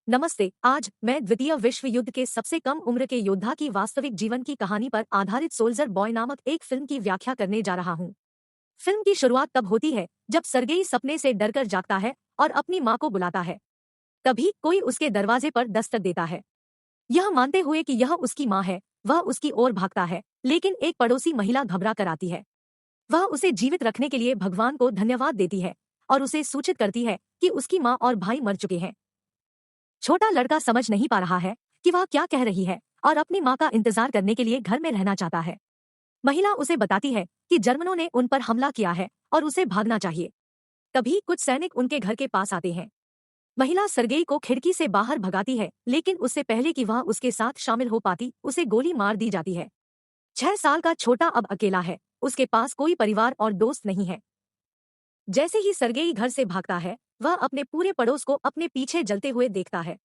नमस्ते। आज मैं द्वितीय विश्व युद्ध के सबसे कम उम्र के योद्धा की वास्तविक जीवन की कहानी पर आधारित सोल्जर बॉय नामक एक फिल्म की व्याख्या करने जा रहा हूँ। फिल्म की शुरुआत तब होती है जब सर्गेई सपने से डरकर जागता है और अपनी माँ को बुलाता है। तभी कोई उसके दरवाजे पर दस्तक देता है। यह मानते हुए कि यह उसकी माँ है, वह उसकी ओर भागता है, लेकिन एक पड़ोसी महिला घबरा कर आती है। वह उसे जीवित रखने के लिए भगवान को धन्यवाद देती है और उसे सूचित करती है कि उसकी माँ और भाई मर चुके हैं। छोटा लड़का समझ नहीं पा रहा है कि वह क्या कह रही है और अपनी माँ का इंतजार करने के लिए घर में रहना चाहता है। महिला उसे बताती है कि जर्मनों ने उन पर हमला किया है और उसे भागना चाहिए। तभी कुछ सैनिक उनके घर के पास आते हैं। महिला सर्गेई को खिड़की से बाहर भगाती है, लेकिन उससे पहले कि वह उसके साथ शामिल हो पाती, उसे गोली मार दी जाती है। 6 साल का छोटा अब अकेला है, उसके पास कोई परिवार और दोस्त नहीं है। जैसे ही सर्गेई घर से भागता है, वह अपने पूरे पड़ोस को अपने पीछे जलते हुए देखता है।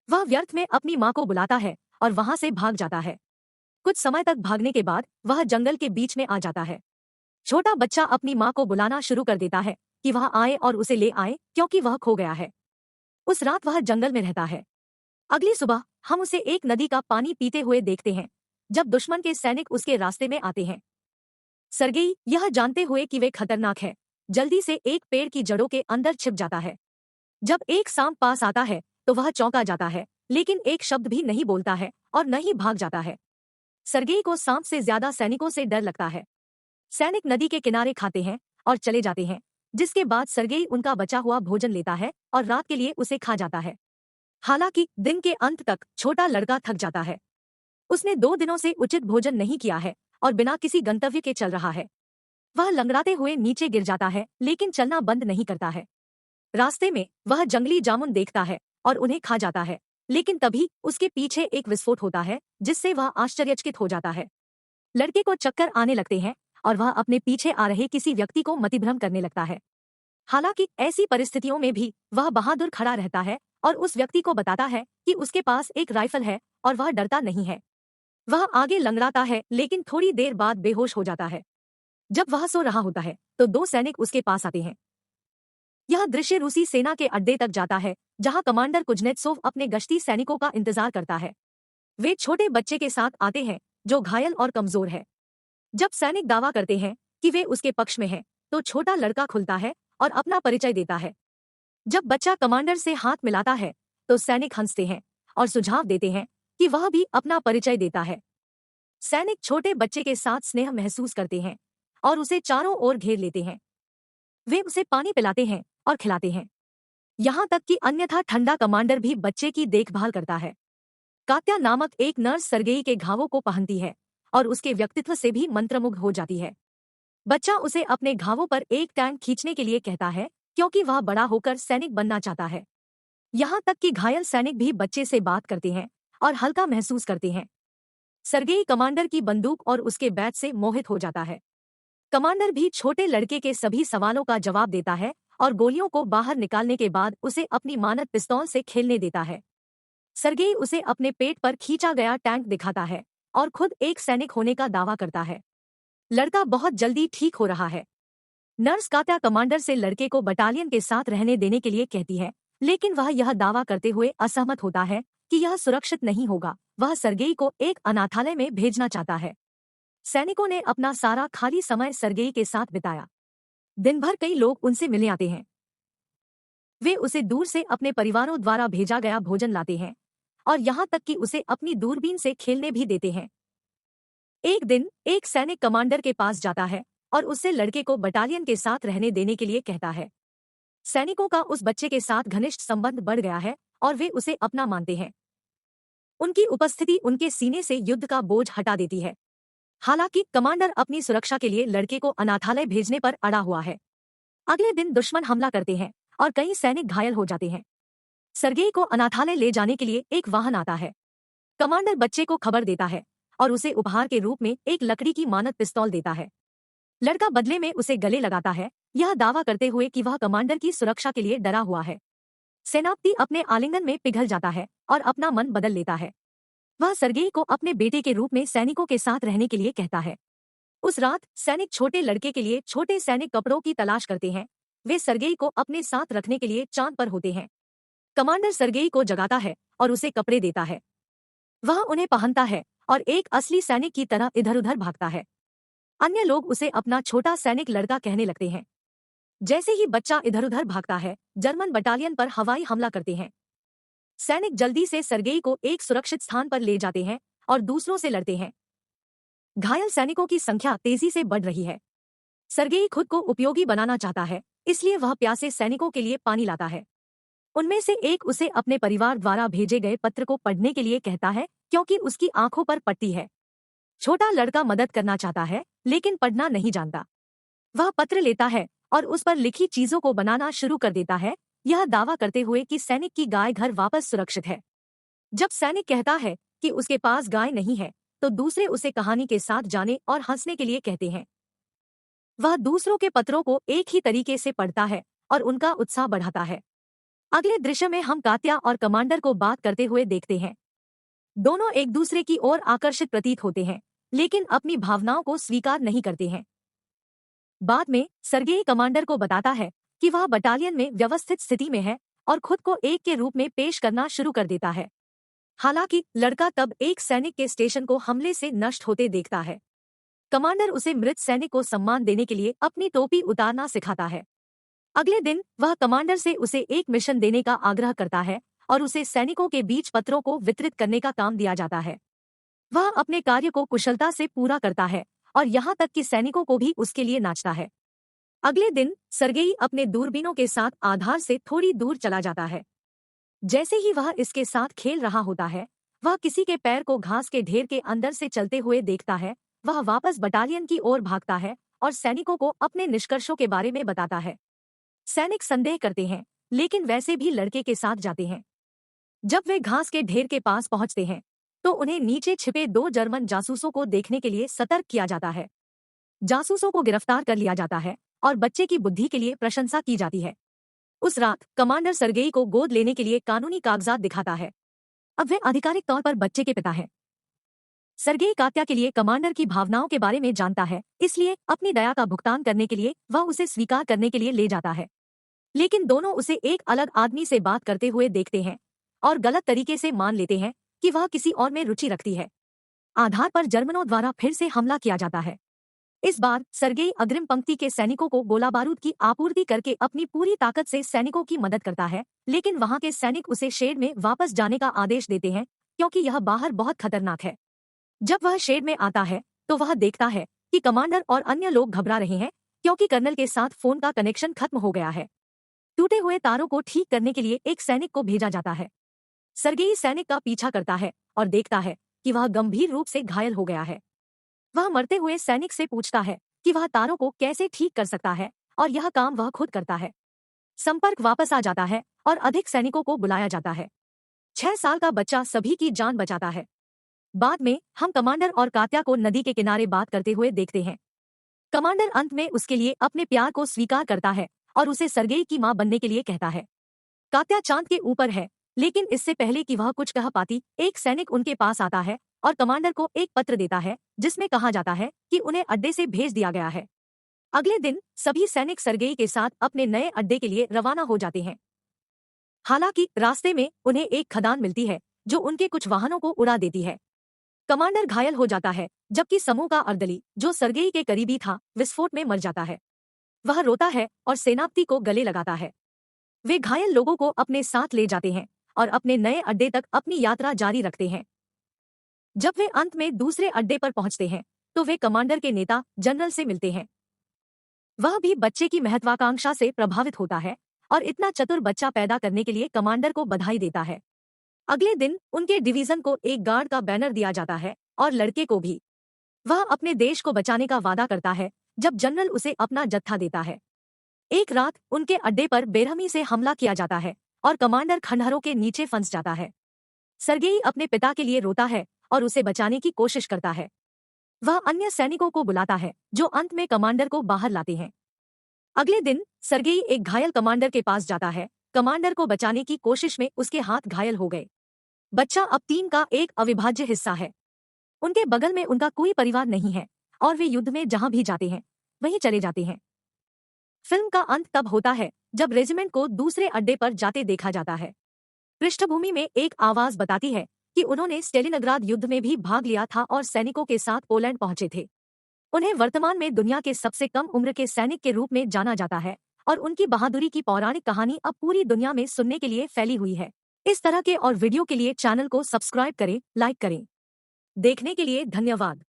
वह व्यर्थ में अपनी माँ को बुलाता है और वहां से भाग जाता है। कुछ समय तक भागने के बाद वह जंगल के बीच में आ जाता है। छोटा बच्चा अपनी माँ को बुलाना शुरू कर देता है कि वह आए और उसे ले आए, क्योंकि वह खो गया है। उस रात वह जंगल में रहता है। अगली सुबह हम उसे एक नदी का पानी पीते हुए देखते हैं, जब दुश्मन के सैनिक उसके रास्ते में आते हैं। सर्गेई, यह जानते हुए कि वे खतरनाक है, जल्दी से एक पेड़ की जड़ों के अंदर छिप जाता है। जब एक सांप पास आता है तो वह चौंका जाता है, लेकिन एक शब्द भी नहीं बोलता है और न ही भाग जाता है। सर्गेई को सांप से ज्यादा सैनिकों से डर लगता है। सैनिक नदी के किनारे खाते हैं और चले जाते हैं, जिसके बाद सर्गेई उनका बचा हुआ भोजन लेता है और रात के लिए उसे खा जाता है। हालांकि दिन के अंत तक छोटा लड़का थक जाता है। उसने 2 दिनों से उचित भोजन नहीं किया है और बिना किसी गंतव्य के चल रहा है। वह लंगड़ाते हुए नीचे गिर जाता है, लेकिन चलना बंद नहीं करता है। रास्ते में वह जंगली जामुन देखता है और उन्हें खा जाता है, लेकिन तभी उसके पीछे एक विस्फोट होता है, जिससे वह आश्चर्यचकित हो जाता है। लड़के को चक्कर आने लगते हैं और वह अपने पीछे आ रहे किसी व्यक्ति को मतिभ्रम करने लगता है। हालांकि ऐसी परिस्थितियों में भी वह बहादुर खड़ा रहता है और उस व्यक्ति को बताता है कि उसके पास एक राइफल है और वह डरता नहीं है। वह आगे लंगड़ाता है, लेकिन थोड़ी देर बाद बेहोश हो जाता है। जब वह सो रहा होता है तो 2 सैनिक उसके पास आते हैं। यह दृश्य रूसी सेना के अड्डे तक जाता है, जहां कमांडर कुज्नेत्सोव अपने गश्ती सैनिकों का इंतजार करता है। वे छोटे बच्चे के साथ आते हैं जो घायल और कमजोर है। जब सैनिक दावा करते हैं कि वे उसके पक्ष में हैं, तो छोटा लड़का खुलता है और अपना परिचय देता है। जब बच्चा कमांडर से हाथ मिलाता है तो सैनिक हंसते हैं और सुझाव देते हैं कि वह भी अपना परिचय देता है। सैनिक छोटे बच्चे के साथ स्नेह महसूस करते हैं और उसे चारों ओर घेर लेते हैं। वे उसे पानी पिलाते हैं और खिलाते हैं, यहाँ तक कि अन्यथा ठंडा कमांडर भी बच्चे की देखभाल करता है। कात्या नामक एक नर्स सर्गेई के घावों को पहनती है और उसके व्यक्तित्व से भी मंत्रमुग्ध हो जाती है। बच्चा उसे अपने घावों पर एक टैंक खींचने के लिए कहता है, क्योंकि वह बड़ा होकर सैनिक बनना चाहता है। यहाँ तक कि घायल सैनिक भी बच्चे से बात करते हैं और हल्का महसूस करते हैं। सर्गेई कमांडर की बंदूक और उसके बैट से मोहित हो जाता है। कमांडर भी छोटे लड़के के सभी सवालों का जवाब देता है और गोलियों को बाहर निकालने के बाद उसे अपनी मानद पिस्तौल से खेलने देता है। सर्गेई उसे अपने पेट पर खींचा गया टैंक दिखाता है और खुद एक सैनिक होने का दावा करता है। लड़का बहुत जल्दी ठीक हो रहा है। नर्स कात्या कमांडर से लड़के को बटालियन के साथ रहने देने के लिए कहती है, लेकिन वह यह दावा करते हुए असहमत होता है कि यह सुरक्षित नहीं होगा। वह सर्गेई को एक अनाथालय में भेजना चाहता है। सैनिकों ने अपना सारा खाली समय सर्गेई के साथ बिताया। दिन भर कई लोग उनसे मिलने आते हैं। वे उसे दूर से अपने परिवारों द्वारा भेजा गया भोजन लाते हैं और यहाँ तक कि उसे अपनी दूरबीन से खेलने भी देते हैं। एक दिन एक सैनिक कमांडर के पास जाता है और उससे लड़के को बटालियन के साथ रहने देने के लिए कहता है। सैनिकों का उस बच्चे के साथ घनिष्ठ संबंध बढ़ गया है और वे उसे अपना मानते हैं। उनकी उपस्थिति उनके सीने से युद्ध का बोझ हटा देती है। हालांकि कमांडर अपनी सुरक्षा के लिए लड़के को अनाथालय भेजने पर अड़ा हुआ है। अगले दिन दुश्मन हमला करते हैं और कई सैनिक घायल हो जाते हैं। सर्गेई को अनाथालय ले जाने के लिए एक वाहन आता है। कमांडर बच्चे को खबर देता है और उसे उपहार के रूप में एक लकड़ी की मानद पिस्तौल देता है। लड़का बदले में उसे गले लगाता है, यह दावा करते हुए कि वह कमांडर की सुरक्षा के लिए डरा हुआ है। सेनापति अपने आलिंगन में पिघल जाता है और अपना मन बदल लेता है। वह सर्गेई को अपने बेटे के रूप में सैनिकों के साथ रहने के लिए कहता है। उस रात सैनिक छोटे लड़के के लिए छोटे सैनिक कपड़ों की तलाश करते हैं। वे सर्गेई को अपने साथ रखने के लिए चांद पर होते हैं। कमांडर सर्गेई को जगाता है और उसे कपड़े देता है। वह उन्हें पहनता है और एक असली सैनिक की तरह इधर उधर भागता है। अन्य लोग उसे अपना छोटा सैनिक लड़का कहने लगते हैं। जैसे ही बच्चा इधर उधर भागता है, जर्मन बटालियन पर हवाई हमला करते हैं। सैनिक जल्दी से सर्गेई को एक सुरक्षित स्थान पर ले जाते हैं और दूसरों से लड़ते हैं। घायल सैनिकों की संख्या तेजी से बढ़ रही है। सर्गेई खुद को उपयोगी बनाना चाहता है, इसलिए वह प्यासे सैनिकों के लिए पानी लाता है। उनमें से एक उसे अपने परिवार द्वारा भेजे गए पत्र को पढ़ने के लिए कहता है, क्योंकि उसकी आंखों पर पट्टी है। छोटा लड़का मदद करना चाहता है, लेकिन पढ़ना नहीं जानता। वह पत्र लेता है और उस पर लिखी चीजों को बनाना शुरू कर देता है, यह दावा करते हुए कि सैनिक की गाय घर वापस सुरक्षित है। जब सैनिक कहता है कि उसके पास गाय नहीं है, तो दूसरे उसे कहानी के साथ जाने और हंसने के लिए कहते हैं। वह दूसरों के पत्रों को एक ही तरीके से पढ़ता है और उनका उत्साह बढ़ाता है। अगले दृश्य में हम कात्या और कमांडर को बात करते हुए देखते हैं। दोनों एक दूसरे की ओर आकर्षित प्रतीत होते हैं, लेकिन अपनी भावनाओं को स्वीकार नहीं करते हैं। बाद में सर्गेई कमांडर को बताता है कि वह बटालियन में व्यवस्थित स्थिति में है और खुद को एक के रूप में पेश करना शुरू कर देता है। हालांकि लड़का तब एक सैनिक के स्टेशन को हमले से नष्ट होते देखता है। कमांडर उसे मृत सैनिक को सम्मान देने के लिए अपनी टोपी उतारना सिखाता है। अगले दिन वह कमांडर से उसे एक मिशन देने का आग्रह करता है और उसे सैनिकों के बीच पत्रों को वितरित करने का काम दिया जाता है। वह अपने कार्य को कुशलता से पूरा करता है और यहाँ तक कि सैनिकों को भी उसके लिए नाचता है। अगले दिन सर्गेई अपने दूरबीनों के साथ आधार से थोड़ी दूर चला जाता है। जैसे ही वह इसके साथ खेल रहा होता है, वह किसी के पैर को घास के ढेर के अंदर से चलते हुए देखता है। वह वापस बटालियन की ओर भागता है और सैनिकों को अपने निष्कर्षों के बारे में बताता है। सैनिक संदेह करते हैं, लेकिन वैसे भी लड़के के साथ जाते हैं। जब वे घास के ढेर के पास पहुंचते हैं, तो उन्हें नीचे छिपे 2 जर्मन जासूसों को देखने के लिए सतर्क किया जाता है। जासूसों को गिरफ्तार कर लिया जाता है और बच्चे की बुद्धि के लिए प्रशंसा की जाती है। उस रात कमांडर सर्गेई को गोद लेने के लिए कानूनी कागजात दिखाता है। अब वे आधिकारिक तौर पर बच्चे के पिता हैं। सर्गेई कात्या के लिए कमांडर की भावनाओं के बारे में जानता है, इसलिए अपनी दया का भुगतान करने के लिए वह उसे स्वीकार करने के लिए ले जाता है। लेकिन दोनों उसे एक अलग आदमी से बात करते हुए देखते हैं और गलत तरीके से मान लेते हैं कि वह किसी और में रुचि रखती है। आधार पर जर्मनों द्वारा फिर से हमला किया जाता है। इस बार सर्गेई अग्रिम पंक्ति के सैनिकों को गोला बारूद की आपूर्ति करके अपनी पूरी ताकत से सैनिकों की मदद करता है, लेकिन वहां के सैनिक उसे शेड में वापस जाने का आदेश देते हैं, क्योंकि यह बाहर बहुत खतरनाक है। जब वह शेड में आता है, तो वह देखता है कि कमांडर और अन्य लोग घबरा रहे हैं, क्योंकि कर्नल के साथ फोन का कनेक्शन खत्म हो गया है। टूटे हुए तारों को ठीक करने के लिए एक सैनिक को भेजा जाता है। सर्गेई सैनिक का पीछा करता है और देखता है कि वह गंभीर रूप से घायल हो गया है। वह मरते हुए सैनिक से पूछता है कि वह तारों को कैसे ठीक कर सकता है, और यह काम वह खुद करता है। संपर्क वापस आ जाता है और अधिक सैनिकों को बुलाया जाता है। 6 साल का बच्चा सभी की जान बचाता है। बाद में हम कमांडर और कात्या को नदी के किनारे बात करते हुए देखते हैं। कमांडर अंत में उसके लिए अपने प्यार को स्वीकार करता है और उसे सर्गेई की मां बनने के लिए कहता है। कात्या चांद के ऊपर है, लेकिन इससे पहले कि वह कुछ कह पाती, एक सैनिक उनके पास आता है और कमांडर को एक पत्र देता है, जिसमें कहा जाता है कि उन्हें अड्डे से भेज दिया गया है। अगले दिन सभी सैनिक सर्गेई के साथ अपने नए अड्डे के लिए रवाना हो जाते हैं। हालांकि रास्ते में उन्हें एक खदान मिलती है, जो उनके कुछ वाहनों को उड़ा देती है। कमांडर घायल हो जाता है, जबकि समूह का अर्दली, जो सर्गेई के करीबी था, विस्फोट में मर जाता है। वह रोता है और सेनापति को गले लगाता है। वे घायल लोगों को अपने साथ ले जाते हैं और अपने नए अड्डे तक अपनी यात्रा जारी रखते हैं। जब वे अंत में दूसरे अड्डे पर पहुंचते हैं, तो वे कमांडर के नेता जनरल से मिलते हैं। वह भी बच्चे की महत्वाकांक्षा से प्रभावित होता है और इतना चतुर बच्चा पैदा करने के लिए कमांडर को बधाई देता है। अगले दिन उनके डिवीजन को एक गार्ड का बैनर दिया जाता है और लड़के को भी। वह अपने देश को बचाने का वादा करता है जब जनरल उसे अपना जत्था देता है। एक रात उनके अड्डे पर बेरहमी से हमला किया जाता है और कमांडर खंडहरों के नीचे फंस जाता है। सर्गेई अपने पिता के लिए रोता है और उसे बचाने की कोशिश करता है। वह अन्य सैनिकों को बुलाता है, जो अंत में कमांडर को बाहर लाते हैं। अगले दिन सर्गेई एक घायल कमांडर के पास जाता है। कमांडर को बचाने की कोशिश में उसके हाथ घायल हो गए। बच्चा अब टीम का एक अविभाज्य हिस्सा है। उनके बगल में उनका कोई परिवार नहीं है और वे युद्ध में जहां भी जाते हैं वहीं चले जाते हैं। फिल्म का अंत तब होता है जब रेजिमेंट को दूसरे अड्डे पर जाते देखा जाता है। पृष्ठभूमि में एक आवाज बताती है कि उन्होंने स्टेलिनग्राद युद्ध में भी भाग लिया था और सैनिकों के साथ पोलैंड पहुंचे थे। उन्हें वर्तमान में दुनिया के सबसे कम उम्र के सैनिक के रूप में जाना जाता है और उनकी बहादुरी की पौराणिक कहानी अब पूरी दुनिया में सुनने के लिए फैली हुई है। इस तरह के और वीडियो के लिए चैनल को सब्सक्राइब करें, लाइक करें। देखने के लिए धन्यवाद।